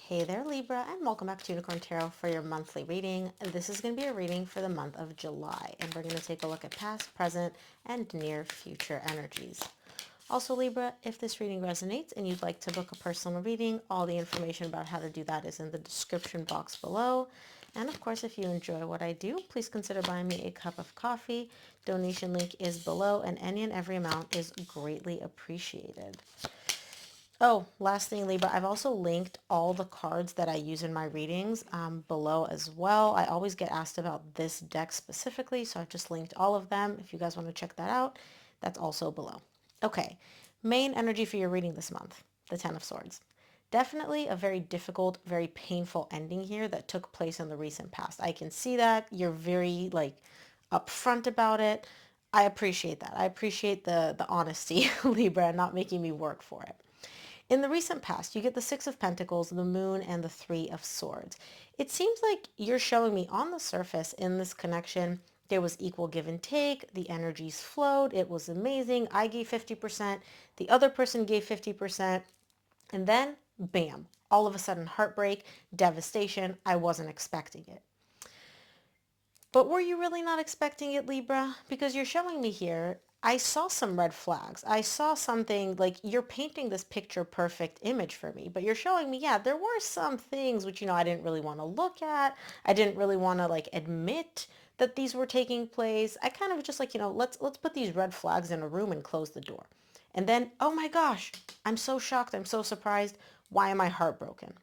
Hey there, Libra, and welcome back to Unicorn Tarot for your monthly reading. This is going to be a reading for the month of July, and we're going to take a look at past, present, and near future energies. Also, Libra, if this reading resonates and you'd like to book a personal reading, all the information about how to do that is in the description box below. And of course, if you enjoy what I do, please consider buying me a cup of coffee. Donation link is below, and any and every amount is greatly appreciated. Oh, last thing, Libra, I've also linked all the cards that I use in my readings below as well. I always get asked about this deck specifically, so I've just linked all of them. If you guys want to check that out, that's also below. Okay, main energy for your reading this month, the Ten of Swords. Definitely a very difficult, very painful ending here that took place in the recent past. I can see that. You're very, upfront about it. I appreciate that. I appreciate the honesty, Libra, not making me work for it. In the recent past, you get the Six of Pentacles, the Moon, and the Three of Swords. It seems like you're showing me on the surface in this connection, there was equal give and take. The energies flowed. It was amazing. I gave 50%. The other person gave 50%. And then, bam, all of a sudden heartbreak, devastation. I wasn't expecting it. But were you really not expecting it, Libra? Because you're showing me here, I saw some red flags. I saw something like you're painting this picture perfect image for me, but you're showing me, yeah, there were some things which, I didn't really want to look at. I didn't really want to admit that these were taking place. I kind of just let's put these red flags in a room and close the door. And then, oh my gosh, I'm so shocked. I'm so surprised. Why am I heartbroken?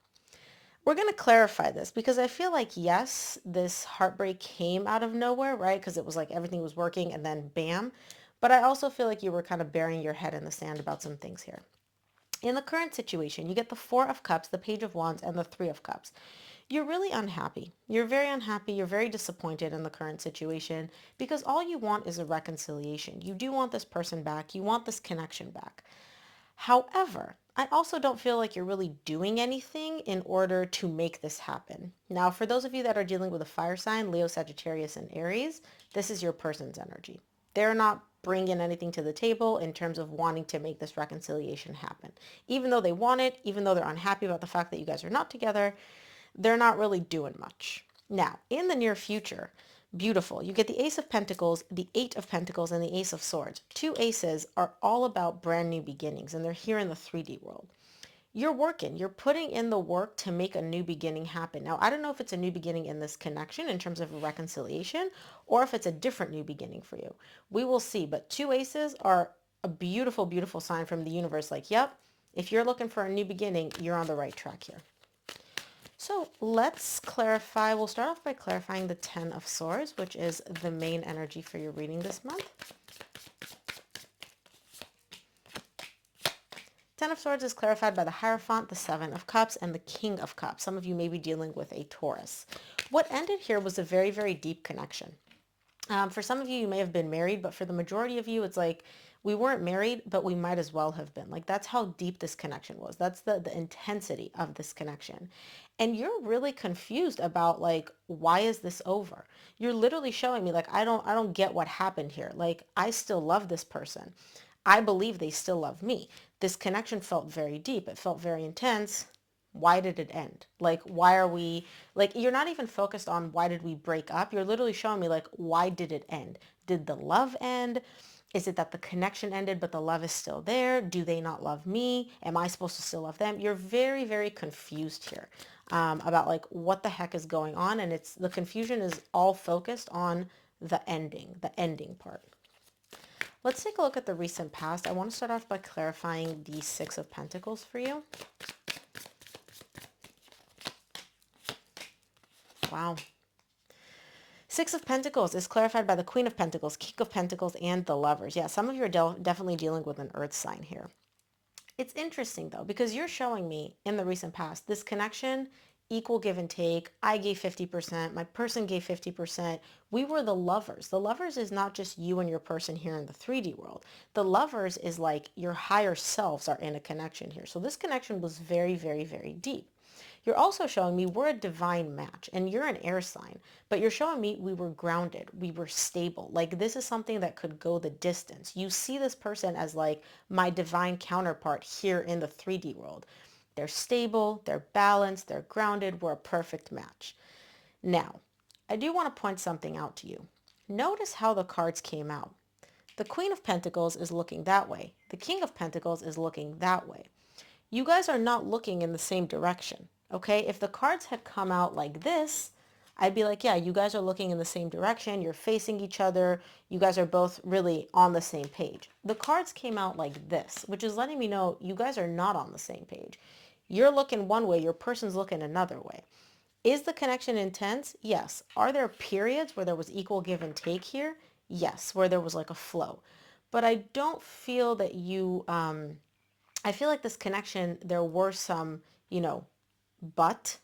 We're going to clarify this because I feel like, yes, this heartbreak came out of nowhere, right? Because it was like everything was working and then bam. But I also feel like you were kind of burying your head in the sand about some things here. In the current situation, you get the Four of Cups, the Page of Wands, and the Three of Cups. You're really unhappy. You're very unhappy. You're very disappointed in the current situation because all you want is a reconciliation. You do want this person back. You want this connection back. However, I also don't feel like you're really doing anything in order to make this happen. Now, for those of you that are dealing with a fire sign, Leo, Sagittarius, and Aries, this is your person's energy. They're not bringing anything to the table in terms of wanting to make this reconciliation happen. Even though they want it, even though they're unhappy about the fact that you guys are not together, they're not really doing much. Now, in the near future, beautiful. You get the Ace of Pentacles, the Eight of Pentacles, and the Ace of Swords. Two aces are all about brand new beginnings, and they're here in the 3D world. You're working, you're putting in the work to make a new beginning happen. Now, I don't know if it's a new beginning in this connection in terms of a reconciliation, or if it's a different new beginning for you. We will see, but two aces are a beautiful, beautiful sign from the universe. Like, yep, if you're looking for a new beginning, you're on the right track here. So let's clarify. We'll start off by clarifying the Ten of Swords, which is the main energy for your reading this month. Ten of Swords is clarified by the Hierophant, the Seven of Cups, and the King of Cups. Some of you may be dealing with a Taurus. What ended here was a very, very deep connection. For some of you, you may have been married, but for the majority of you, it's like we weren't married, but we might as well have been. Like that's how deep this connection was. That's the intensity of this connection. And you're really confused about why is this over? You're literally showing me I don't get what happened here. Like I still love this person. I believe they still love me. This connection felt very deep. It felt very intense. Why did it end? Why are we, you're not even focused on why did we break up? You're literally showing me, why did it end? Did the love end? Is it that the connection ended, but the love is still there? Do they not love me? Am I supposed to still love them? You're very, very confused here about what the heck is going on. And the confusion is all focused on the ending part. Let's take a look at the recent past. I want to start off by clarifying the Six of Pentacles for you. Wow. Six of Pentacles is clarified by the Queen of Pentacles, King of Pentacles, and the Lovers. Yeah, some of you are definitely dealing with an earth sign here. It's interesting, though, because you're showing me in the recent past this connection, equal give and take. I gave 50%. My person gave 50%. We were the lovers. The lovers is not just you and your person here in the 3D world. The lovers is like your higher selves are in a connection here. So this connection was very, very, very deep. You're also showing me we're a divine match and you're an air sign, but you're showing me we were grounded, we were stable. Like this is something that could go the distance. You see this person as like my divine counterpart here in the 3D world. They're stable, they're balanced, they're grounded, we're a perfect match. Now, I do want to point something out to you. Notice how the cards came out. The Queen of Pentacles is looking that way. The King of Pentacles is looking that way. You guys are not looking in the same direction, okay? If the cards had come out like this, I'd be like, yeah, you guys are looking in the same direction. You're facing each other. You guys are both really on the same page. The cards came out like this, which is letting me know you guys are not on the same page. You're looking one way, your person's looking another way. Is the connection intense? Yes. Are there periods where there was equal give and take here? Yes, where there was like a flow. But I don't feel that I feel like this connection, there were some,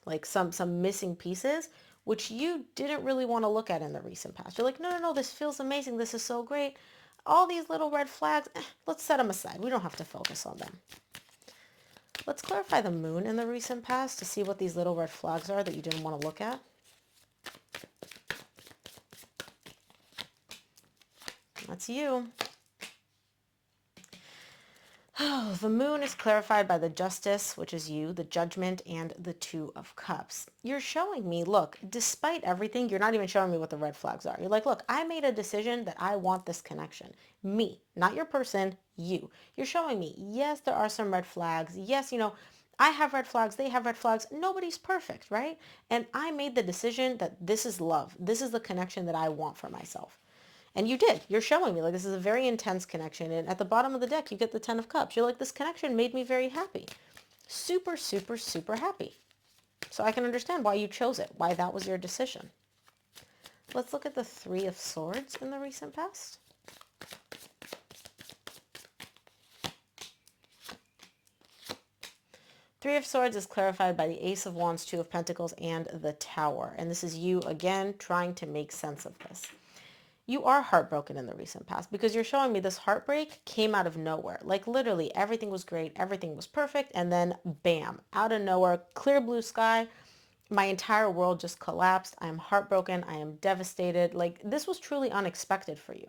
like some missing pieces, which you didn't really want to look at in the recent past. You're like, no, no, no, this feels amazing. This is so great. All these little red flags, let's set them aside. We don't have to focus on them. Let's clarify the moon in the recent past to see what these little red flags are that you didn't want to look at. That's you. Oh, the moon is clarified by the justice, which is you, the judgment, and the Two of Cups. You're showing me, look, despite everything, you're not even showing me what the red flags are. You're like, look, I made a decision that I want this connection. Me, not your person, you. You're showing me, yes, there are some red flags. Yes, I have red flags. They have red flags. Nobody's perfect, right? And I made the decision that this is love. This is the connection that I want for myself. And you did. You're showing me like this is a very intense connection. And at the bottom of the deck, you get the Ten of Cups. You're like, this connection made me very happy. Super, super, super happy. So I can understand why you chose it, why that was your decision. Let's look at the Three of Swords in the recent past. Three of Swords is clarified by the Ace of Wands, Two of Pentacles, and the Tower. And this is you, again, trying to make sense of this. You are heartbroken in the recent past because you're showing me this heartbreak came out of nowhere. Like literally everything was great, everything was perfect, and then bam, out of nowhere, clear blue sky, my entire world just collapsed. I am heartbroken. I am devastated. Like this was truly unexpected for you,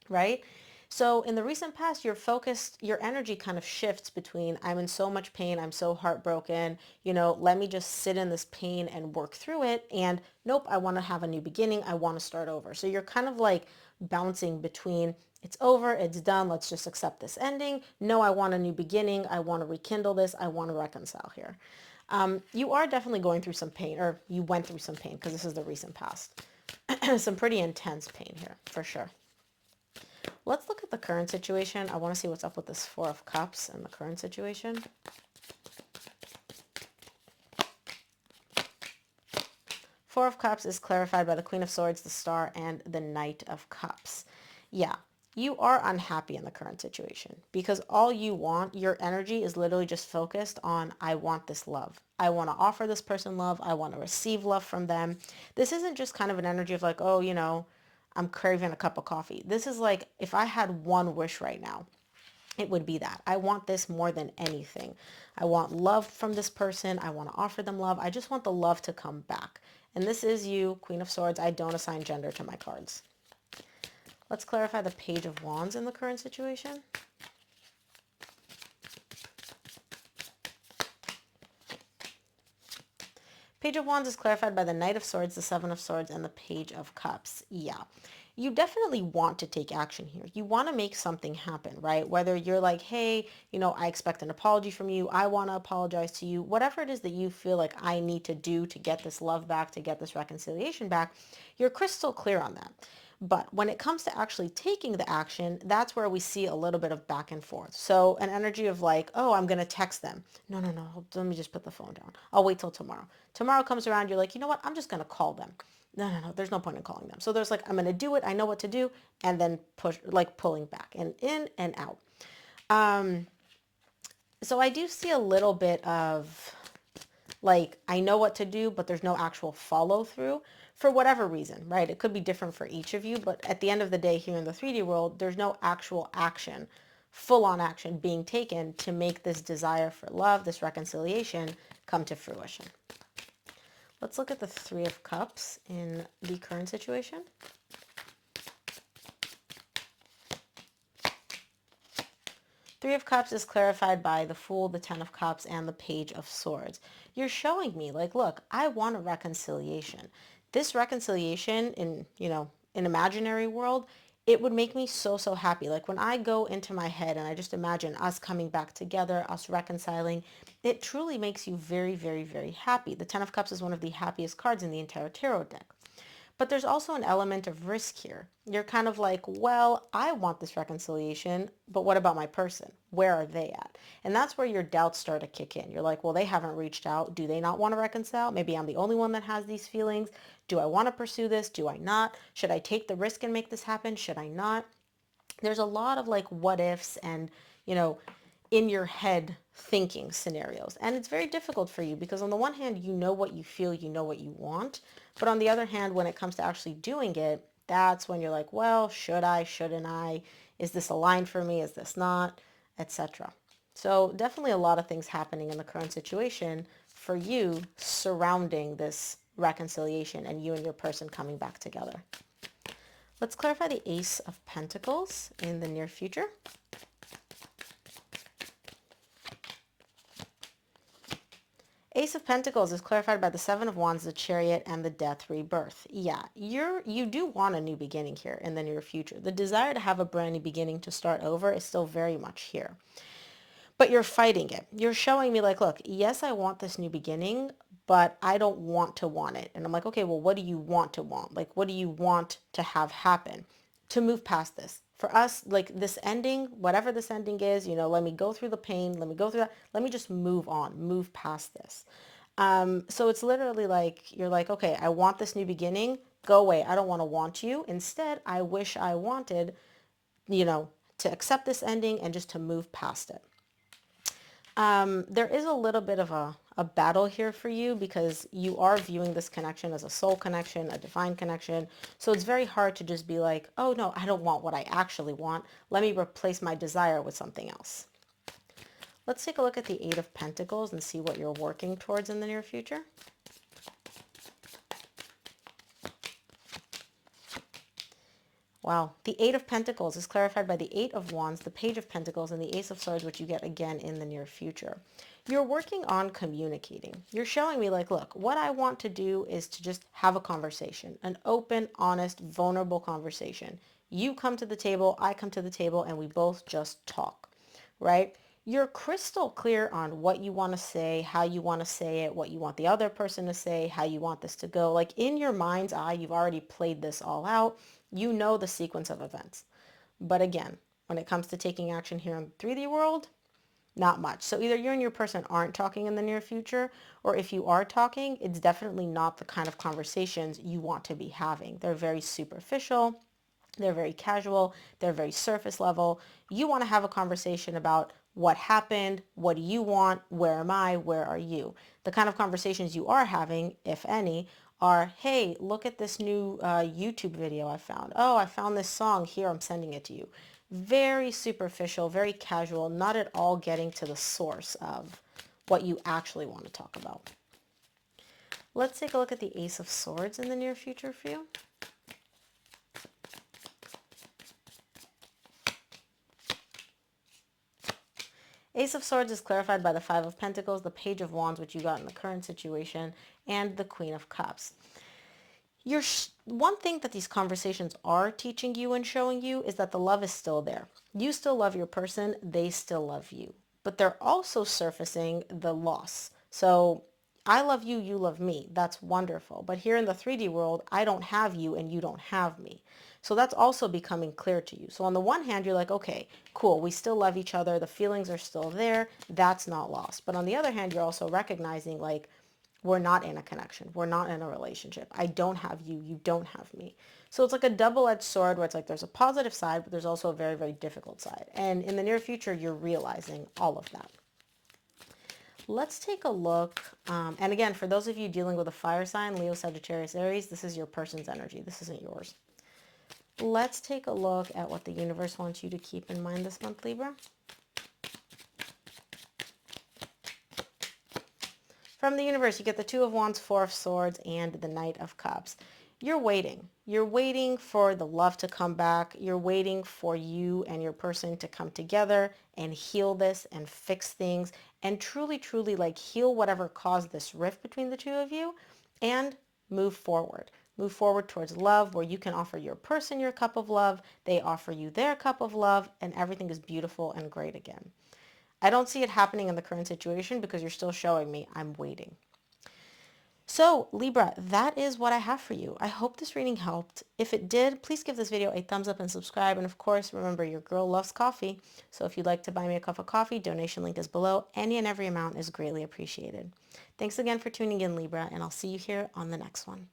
right? So in the recent past, your energy kind of shifts between I'm in so much pain, I'm so heartbroken, let me just sit in this pain and work through it. And nope, I want to have a new beginning. I want to start over. So you're kind of like bouncing between it's over, it's done, let's just accept this ending. No, I want a new beginning. I want to rekindle this. I want to reconcile here. You are definitely going through some pain, or you went through some pain because this is the recent past. Some pretty intense pain here, for sure. Let's look at the current situation. I want to see what's up with this Four of Cups and the current situation. Four of Cups is clarified by the Queen of Swords, the Star, and the Knight of Cups. Yeah, you are unhappy in the current situation because all you want, your energy is literally just focused on, I want this love. I want to offer this person love. I want to receive love from them. This isn't just kind of an energy of like, oh, I'm craving a cup of coffee. This is like, if I had one wish right now, it would be that. I want this more than anything. I want love from this person. I want to offer them love. I just want the love to come back. And this is you, Queen of Swords. I don't assign gender to my cards. Let's clarify the Page of Wands in the current situation. Page of Wands is clarified by the Knight of Swords, the Seven of Swords, and the Page of Cups. Yeah, you definitely want to take action here. You want to make something happen, right? Whether you're like, hey, I expect an apology from you. I want to apologize to you. Whatever it is that you feel like I need to do to get this love back, to get this reconciliation back, you're crystal clear on that. But when it comes to actually taking the action, that's where we see a little bit of back and forth. So an energy of like, oh, I'm going to text them. No, no, no. Let me just put the phone down. I'll wait till tomorrow. Tomorrow comes around. You're like, you know what? I'm just going to call them. No, no, no. There's no point in calling them. So there's like, I'm going to do it. I know what to do. And then push, like pulling back and in and out. So I do see a little bit of like, I know what to do, but there's no actual follow through for whatever reason, right? It could be different for each of you, but at the end of the day here in the 3D world, there's no actual action, full-on action being taken to make this desire for love, this reconciliation come to fruition. Let's look at the Three of Cups in the current situation. Three of Cups is clarified by the Fool, the Ten of Cups, and the Page of Swords. You're showing me like, look, I want a reconciliation. This reconciliation in, an imaginary world, it would make me so, so happy. Like when I go into my head and I just imagine us coming back together, us reconciling, it truly makes you very, very, very happy. The Ten of Cups is one of the happiest cards in the entire tarot deck. But there's also an element of risk here. You're kind of like, well, I want this reconciliation, but what about my person? Where are they at? And that's where your doubts start to kick in. You're like, well, they haven't reached out. Do they not want to reconcile? Maybe I'm the only one that has these feelings. Do I want to pursue this? Do I not? Should I take the risk and make this happen? Should I not? There's a lot of like what ifs and, you know, in your head thinking scenarios. And it's very difficult for you because on the one hand, you know what you feel, you know what you want. But on the other hand, when it comes to actually doing it, that's when you're like, well, should I, shouldn't I? Is this aligned for me? Is this not? Etc. So definitely a lot of things happening in the current situation for you surrounding this reconciliation and you and your person coming back together. Let's clarify the Ace of Pentacles in the near future. Ace of Pentacles is clarified by the Seven of Wands, the Chariot, and the Death Rebirth. Yeah, you do want a new beginning here in the near future. The desire to have a brand new beginning, to start over, is still very much here. But you're fighting it. You're showing me like, look, yes, I want this new beginning, but I don't want to want it. And I'm like, okay, well, what do you want to want? Like, what do you want to have happen to move past this? For us, like this ending, whatever this ending is, let me go through the pain. Let me go through that. Let me just move on, move past this. So it's literally like, you're like, okay, I want this new beginning. Go away. I don't want to want you. Instead, I wish I wanted, to accept this ending and just to move past it. There is a little bit of a battle here for you because you are viewing this connection as a soul connection, a divine connection. So it's very hard to just be like, oh no, I don't want what I actually want. Let me replace my desire with something else. Let's take a look at the Eight of Pentacles and see what you're working towards in the near future. Wow. The Eight of Pentacles is clarified by the Eight of Wands, the Page of Pentacles, and the Ace of Swords, which you get again in the near future. You're working on communicating. You're showing me like, look, what I want to do is to just have a conversation, an open, honest, vulnerable conversation. You come to the table, I come to the table, and we both just talk, right? You're crystal clear on what you want to say, how you want to say it, what you want the other person to say, how you want this to go. Like in your mind's eye, you've already played this all out. You know the sequence of events. But again, when it comes to taking action here in the 3D world, not much. So either you and your person aren't talking in the near future, or if you are talking, it's definitely not the kind of conversations you want to be having. They're very superficial. They're very casual. They're very surface level. You want to have a conversation about what happened, what do you want, where am I, where are you? The kind of conversations you are having, if any, are, hey, look at this new YouTube video I found. Oh, I found this song. Here, I'm sending it to you. Very superficial, very casual, not at all getting to the source of what you actually want to talk about. Let's take a look at the Ace of Swords in the near future for you. Ace of Swords is clarified by the Five of Pentacles, the Page of Wands, which you got in the current situation, and the Queen of Cups. One thing that these conversations are teaching you and showing you is that the love is still there. You still love your person. They still love you. But they're also surfacing the loss. So I love you, you love me. That's wonderful. But here in the 3D world, I don't have you and you don't have me. So that's also becoming clear to you. So on the one hand, you're like, okay, cool. We still love each other. The feelings are still there. That's not lost. But on the other hand, you're also recognizing like, we're not in a connection. We're not in a relationship. I don't have you. You don't have me. So it's like a double-edged sword where it's like there's a positive side, but there's also a very, very difficult side. And in the near future, you're realizing all of that. Let's take a look. And again, for those of you dealing with a fire sign, Leo, Sagittarius, Aries, this is your person's energy. This isn't yours. Let's take a look at what the universe wants you to keep in mind this month, Libra. From the universe, you get the Two of Wands, Four of Swords, and the Knight of Cups. you're waiting. You're waiting for the love to come back. You're waiting for you and your person to come together and heal this and fix things and truly, truly like heal whatever caused this rift between the two of you and move forward. Move forward towards love where you can offer your person your cup of love. They offer you their cup of love and everything is beautiful and great again. I don't see it happening in the current situation because you're still showing me I'm waiting. So Libra, that is what I have for you. I hope this reading helped. If it did, please give this video a thumbs up and subscribe. And of course, remember your girl loves coffee. So if you'd like to buy me a cup of coffee, donation link is below. Any and every amount is greatly appreciated. Thanks again for tuning in, Libra, and I'll see you here on the next one.